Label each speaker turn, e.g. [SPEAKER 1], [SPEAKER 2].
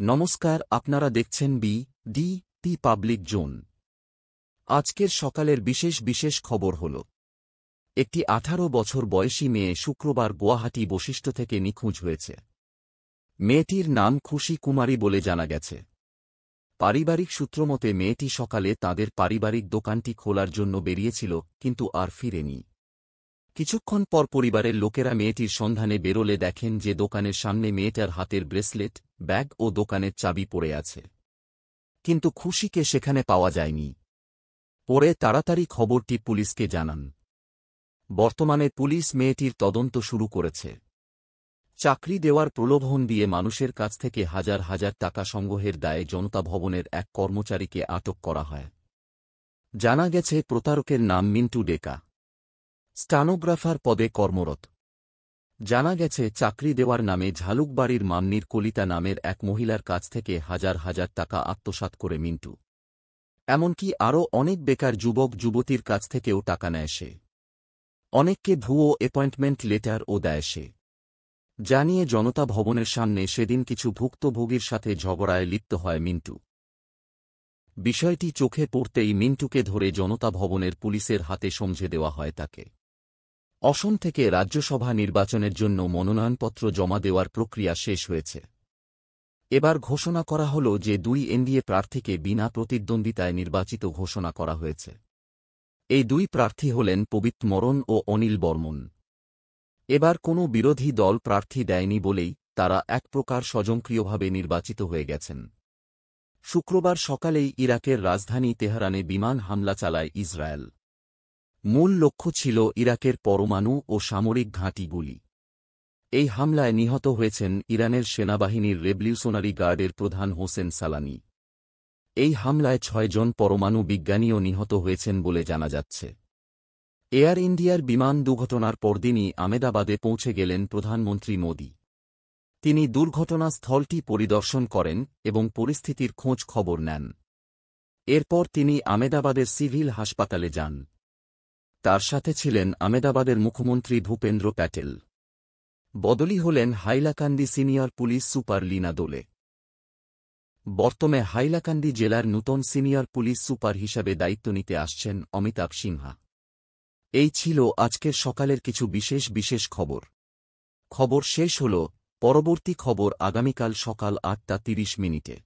[SPEAKER 1] নমস্কার, আপনারা দেখছেন ডি পাবলিক জোন। আজকের সকালের বিশেষ খবর হল, একটি 18 বছর বয়সী মেয়ে শুক্রবার গুয়াহাটি বশিষ্ঠ থেকে নিখোঁজ হয়েছে। মেয়েটির নাম খুশি কুমারী বলে জানা গেছে। পারিবারিক সূত্রমতে মেয়েটি সকালে তাদের পারিবারিক দোকানটি খোলার জন্য বেরিয়েছিল, কিন্তু আর ফিরেনি। কিছুক্ষণ পর পরিবারের লোকেরা মেয়েটির সন্ধানে বেরোলে দেখেন যে দোকানের সামনে মেয়েটার হাতের ব্রেসলেট, ব্যাগ ও দোকানের চাবি পড়ে আছে। কিন্তু খুশিকে সেখানে পাওয়া যায়নি। পরে তাড়াতাড়ি খবরটি পুলিশকে জানান। বর্তমানে পুলিশ মেয়েটির তদন্ত শুরু করেছে। চাকরি দেওয়ার প্রলোভন দিয়ে মানুষের কাছ থেকে হাজার হাজার টাকা সংগ্রহের দায়ে জনতা ভবনের এক কর্মচারীকে আটক করা হয়। জানা গেছে প্রতারকের নাম মিন্টু ডেকা, স্টানোগ্রাফার পদে কর্মরত। জানা গেছে চাকরি দেওয়ার নামে ঝালুকবাড়ির মামনির কলিতা নামের এক মহিলার কাছ থেকে হাজার হাজার টাকা আত্মসাৎ করে মিন্টু। এমনকি আরও অনেক বেকার যুবক যুবতীর কাছ থেকেও টাকা নেয় সে। অনেককে ভুয়ো অ্যাপয়েন্টমেন্ট লেটারও দেয় সে। জানিয়ে জনতা ভবনের সামনে সেদিন কিছু ভুক্তভোগীর সাথে ঝগড়ায় লিপ্ত হয় মিন্টু। বিষয়টি চোখে পড়তেই মিন্টুকে ধরে জনতা ভবনের পুলিশের হাতে সমঝে দেওয়া হয় তাকে। অসম থেকে রাজ্যসভা নির্বাচনের জন্য মনোনয়নপত্র জমা দেওয়ার প্রক্রিয়া শেষ হয়েছে। এবার ঘোষণা করা হল যে 2 এনডিএ প্রার্থীকে বিনা প্রতিদ্বন্দ্বিতায় নির্বাচিত ঘোষণা করা হয়েছে। এই 2 প্রার্থী হলেন পবিত্র মরণ ও অনিল বর্মন। এবার কোনো বিরোধী দল প্রার্থী দেয়নি বলেই তারা এক প্রকার স্বয়ংক্রিয়ভাবে নির্বাচিত হয়ে গেছেন। শুক্রবার সকালেই ইরাকের রাজধানী তেহরানে বিমান হামলা চালায় ইসরায়েল। মূল লক্ষ্য ছিল ইরাকের পরমাণু ও সামরিক ঘাঁটিগুলি। এই হামলায় নিহত হয়েছেন ইরানের সেনাবাহিনীর রেভলিউশনারি গার্ডের প্রধান হোসেন সালামি। এই হামলায় 6 জন পরমাণু বিজ্ঞানীও নিহত হয়েছেন বলে জানা যাচ্ছে। এয়ার ইন্ডিয়ার বিমান দুর্ঘটনার পরদিনই আমেদাবাদে পৌঁছে গেলেন প্রধানমন্ত্রী মোদি। তিনি দুর্ঘটনাস্থলটি পরিদর্শন করেন এবং পরিস্থিতির খোঁজ খবর নেন। এরপর তিনি আমেদাবাদের সিভিল হাসপাতালে যান। তার সাথে ছিলেন আমেদাবাদের মুখ্যমন্ত্রী ভূপেন্দ্র প্যাটেল। বদলি হলেন Hailakandi senior police super Leena দোলে। বর্তমানে হাইলাকান্দি জেলার নূতন সিনিয়র পুলিশ সুপার হিসাবে দায়িত্ব নিতে আসছেন অমিতাভ সিনহা। এই ছিল আজকের সকালের কিছু বিশেষ খবর শেষ হল। পরবর্তী খবর আগামীকাল সকাল 8:30 মিনিটে।